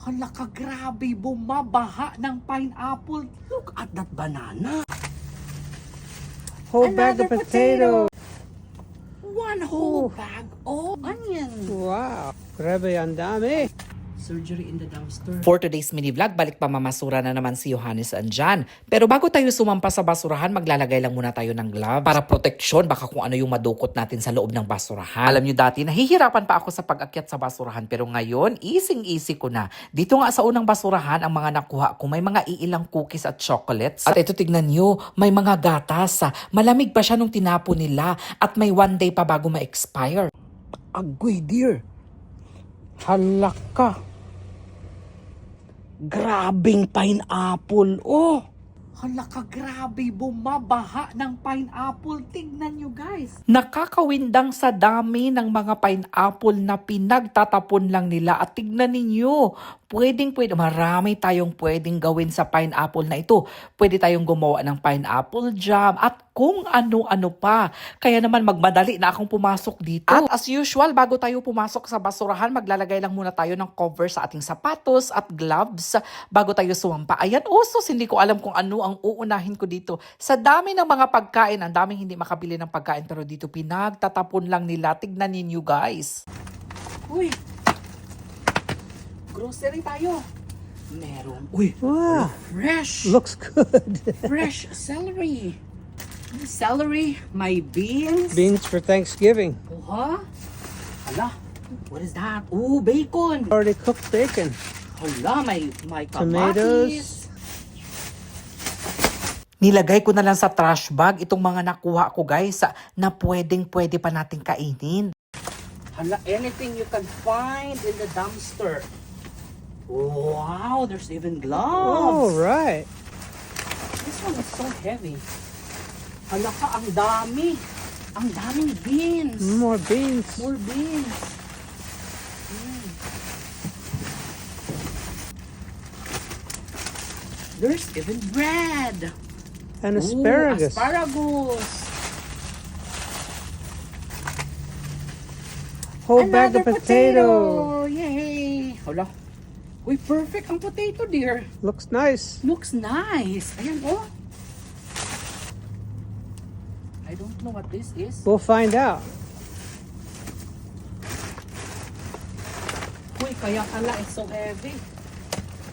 Hala ka, grabe, bumabaha ng pineapple. Look at that banana. Whole bag of potato. One whole bag of onion. Wow. Grabe, ang dami. Surgery in the dumpster. For today's mini vlog, balik pamamasura na naman si Johannes andyan. Pero bago tayo sumampa sa basurahan, maglalagay lang muna tayo ng glove para proteksyon, baka kung ano yung madukot natin sa loob ng basurahan. Alam nyo dati, nahihirapan pa ako sa pag-akyat sa basurahan, pero ngayon, easy ko na. Dito nga sa unang basurahan, ang mga nakuha ko, may mga iilang cookies at chocolates. At ito, tignan nyo, may mga gatas. Malamig pa siya nung tinapo nila at may 1 day pa bago ma-expire. Agoy, dear. Hala ka. Grabing pineapple, oh! Hala ka, grabe, bumabaha ng pineapple. Tignan nyo, guys. Nakakawindang sa dami ng mga pineapple na pinagtatapon lang nila. At tignan ninyo, pwede, marami tayong pwedeng gawin sa pineapple na ito. Pwede tayong gumawa ng pineapple jam at kung ano-ano pa. Kaya naman magmadali na akong pumasok dito. At as usual, bago tayo pumasok sa basurahan, maglalagay lang muna tayo ng cover sa ating sapatos at gloves bago tayo sumampa. Ayan, osos, hindi ko alam kung ano ang uunahin ko dito. Sa dami ng mga pagkain, ang daming hindi makabili ng pagkain, pero dito pinagtatapon lang nila. Tignan ninyo, guys. Uy! Grocery tayo. Meron. Uy! Wow. Fresh! Looks good. Fresh celery. Celery, my beans. Beans for Thanksgiving. Huh? Hala, what is that? Ooh, bacon. Already cooked bacon. Hala, my Tomatoes. kamatis. Nilagay ko na lang sa trash bag itong mga nakuha ko, guys, na pwede pa nating kainin. Hala, anything you can find in the dumpster. Wow, there's even Oh, gloves. right. This one is so heavy. Hala ka, ang dami. Ang daming beans. More beans. More beans. There's even bread. And Ooh, asparagus. asparagus. Whole bag of potato. Yay! Hala. Uy, perfect ang potato, dear. Looks nice. Looks nice. Ayan, oh. I don't know what this is. We'll find out. Uy, kaya pala it's so heavy.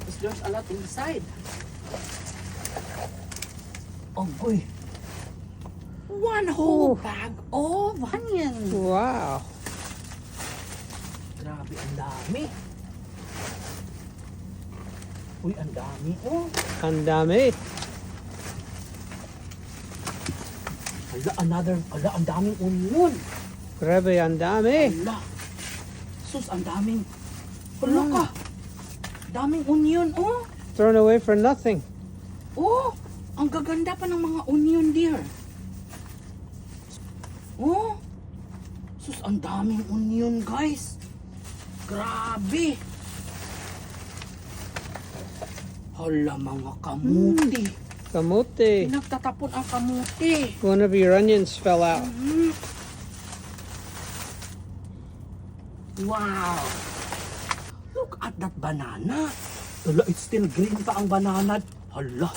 Because there's a lot inside. Oh, boy. One whole bag of onion. Wow. Grabe, ang dami. Uy, ang dami, oh. Ang dami. Hala, ang daming onion. Grabe, ang dami. Hala. Sus, ang daming. Hala ka. Daming onion, oh. Thrown away for nothing. Oh, ang gaganda pa ng mga onion, dear. Oh. Sus, ang daming onion, guys. Grabe. Hala, mga kamuti. Kamote. Pinagtatapon ang kamuti. One of your onions fell out. Wow. Look at that banana. Hala, it's still green pa ang banana. Hala.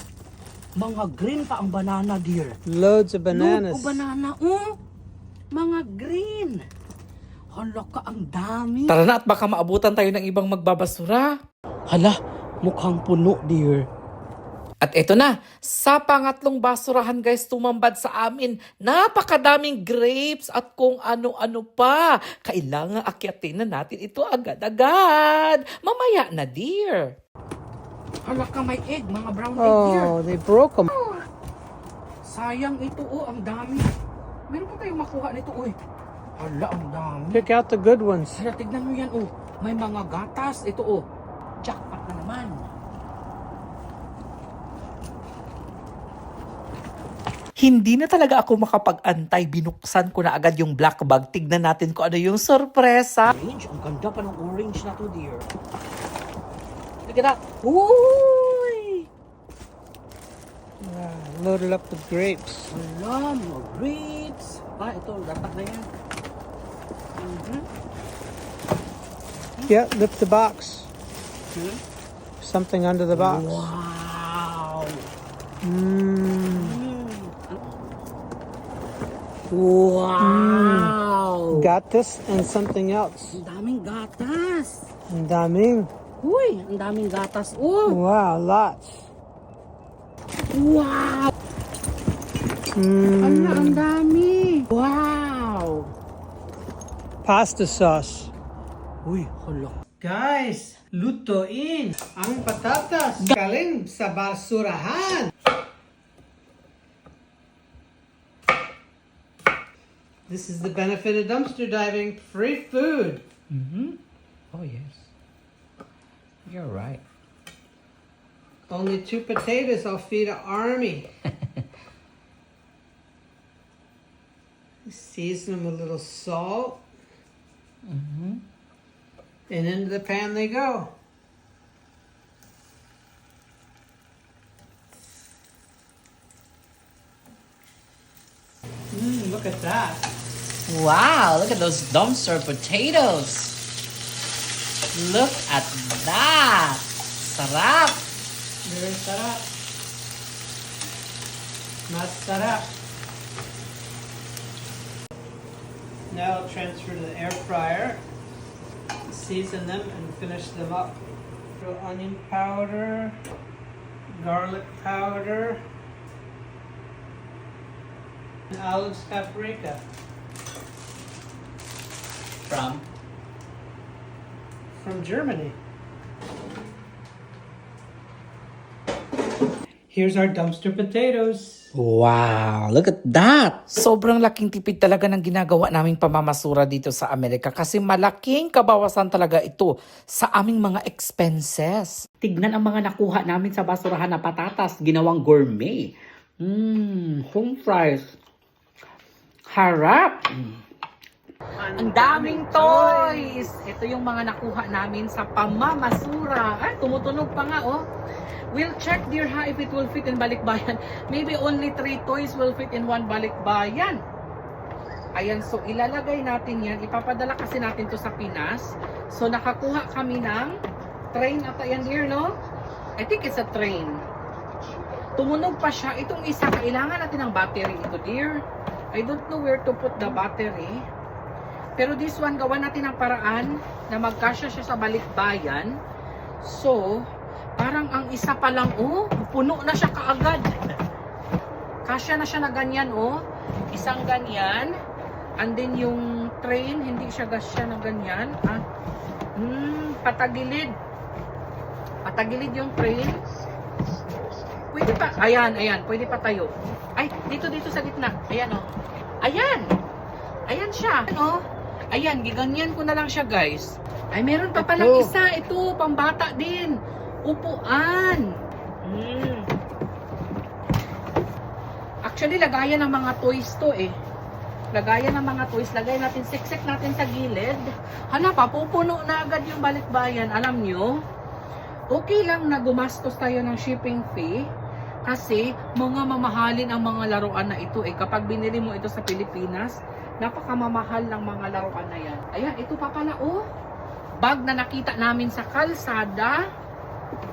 Mga green pa ang banana, dear. Loads of bananas. Look, oh, banana, oh. Mga green. Hala ka, ang dami. Tara na at baka maabutan tayo ng ibang magbabasura. Hala, mukhang puno, dear. At eto na, sa pangatlong basurahan, guys, tumambad sa amin. Napakadaming grapes at kung ano-ano pa. Kailangan akyatin na natin ito agad-agad. Mamaya na, dear. Hala ka, may egg, mga brown egg, dear. Oh, they broke them. Sayang ito, oh, ang dami. Meron pa tayong makuha nito, uy. Hala, ang dami. Pick out the good ones. Hala, tignan mo yan, oh. May mga gatas, ito, oh. Jackpot na naman. Hindi na talaga ako makapag-antay. Binuksan ko na agad yung black bag. Tignan natin kung ano yung sorpresa. Orange, ang ganda pa ng orange na to, dear. Look at that. Uy! Loaded up with grapes. Hala, mga grapes. Ito, dapat na yan. Yeah, lift the box. Something under the box. Wow! Mmm. Wow! Gatas and something else. Ang daming gatas. Ang daming. Uy, ang daming gatas. Oh! Wow, lots. Wow! Ano, ang dami. Wow! Pasta sauce. Uy, hala. Guys, lutuin ang patatas galing sa basurahan. This is the benefit of dumpster diving. Free food. Oh, yes. You're right. Only 2 potatoes. I'll feed an army. Season them with a little salt. And into the pan they go. Look at that. Wow, look at those dumpster potatoes. Look at that. Sarap. Very sarap. Mas sarap. Now I'll transfer to the air fryer. Season them and finish them up. Throw onion powder, garlic powder, and olives paprika. From Germany. Here's our dumpster potatoes. Wow, look at that! Sobrang laking tipid talaga ng ginagawa naming pamamasura dito sa Amerika kasi malaking kabawasan talaga ito sa aming mga expenses. Tignan ang mga nakuha namin sa basurahan na patatas, ginawang gourmet. Home fries. Harap! Ang daming toys! Ito yung mga nakuha namin sa pamamasura. Ay, tumutunog pa nga, oh. We'll check, dear, ha, if it will fit in balikbayan. Maybe only 3 toys will fit in 1 balikbayan. Ayan, so ilalagay natin yan. Ipapadala kasi natin to sa Pinas. So, nakakuha kami ng train at ayan, dear, no? I think it's a train. Tumunog pa siya. Itong isa, kailangan natin ng battery ito, dear. I don't know where to put the battery. Pero this one, gawa natin ang paraan na magkasya siya sa balikbayan. So, parang ang isa pa lang, oh, puno na siya kaagad. Kasya na siya na ganyan, oh. Isang ganyan. And then yung train, hindi siya gasya na ganyan. Patagilid. Patagilid yung train. Pwede pa, ayan, pwede pa tayo. Ay, dito sa gitna. Ayan, oh. Ayan. Ayan siya. Ano? Ayan, giganyan ko na lang siya, guys. Ay, meron pa palang isa. Ito, pambata din. Upuan. Actually, lagayan ng mga toys to, eh. Lagayan ng mga toys. Lagay natin, siksik natin sa gilid. Hala, papupuno na agad yung balikbayan. Alam nyo, okay lang na gumastos tayo ng shipping fee. Kasi, mga mamahalin ang mga laruan na ito, eh. Kapag binili mo ito sa Pilipinas, napakamamahal ng mga laruan na yan. Ayan, ito pa pala, oh. Bag na nakita namin sa kalsada.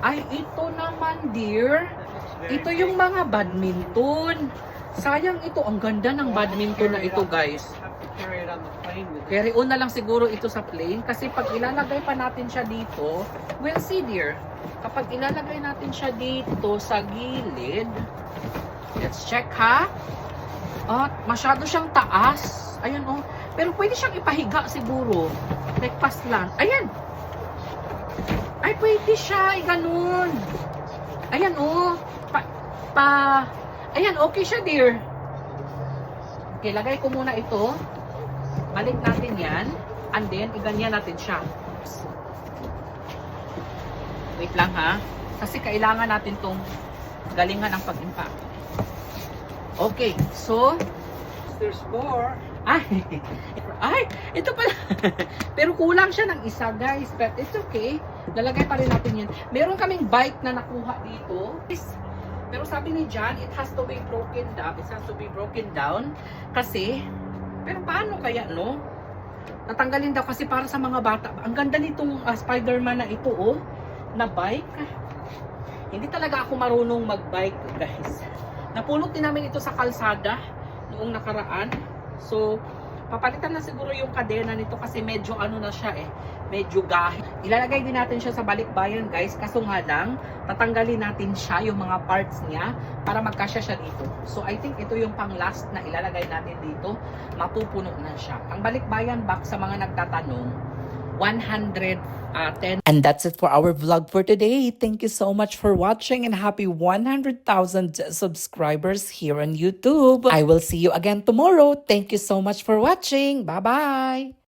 Ay, ito naman, dear. Ito yung mga badminton. Sayang ito. Ang ganda ng badminton na ito, guys. Carry on na lang siguro ito sa plane. Kasi pag ilalagay pa natin siya dito, we'll see, dear. Kapag ilalagay natin siya dito sa gilid, let's check, ha? At masyado siyang taas. Ayan, oh. Pero pwede siyang ipahiga siguro. Like paslan. Ayan. Ay, pwede siya. Ay, ganun. Ayan, oh. Ayan, okay siya, dear. Okay, lagay ko muna ito. Balik natin yan. And then, iganyan natin siya. Wait lang, ha? Kasi kailangan natin tong galingan ng pag-impact. Okay, so, There's more. Ay, ito pala. Pero kulang siya ng isa, guys. But it's okay. Lalagay pa rin natin yan. Meron kaming bike na nakuha dito. Pero sabi ni John, it has to be broken down. It has to be broken down. Kasi, pero paano kaya, no? Natanggalin daw kasi para sa mga bata. Ang ganda nitong Spider-Man na ito, oh. na bike. Hindi talaga ako marunong mag-bike, guys. Napulot din namin ito sa kalsada noong nakaraan. So, papalitan na siguro yung kadena nito kasi medyo ano na siya medyo gahi. Ilalagay din natin siya sa balikbayan, guys. Kaso nga lang, tatanggalin natin siya, yung mga parts niya, para magkasya siya dito. So, I think ito yung pang last na ilalagay natin dito. Matupuno na siya. Ang balikbayan box, sa mga nagtatanong, 110. And that's it for our vlog for today. Thank you so much for watching and happy 100,000 subscribers here on YouTube. I will see you again tomorrow. Thank you so much for watching. Bye-bye.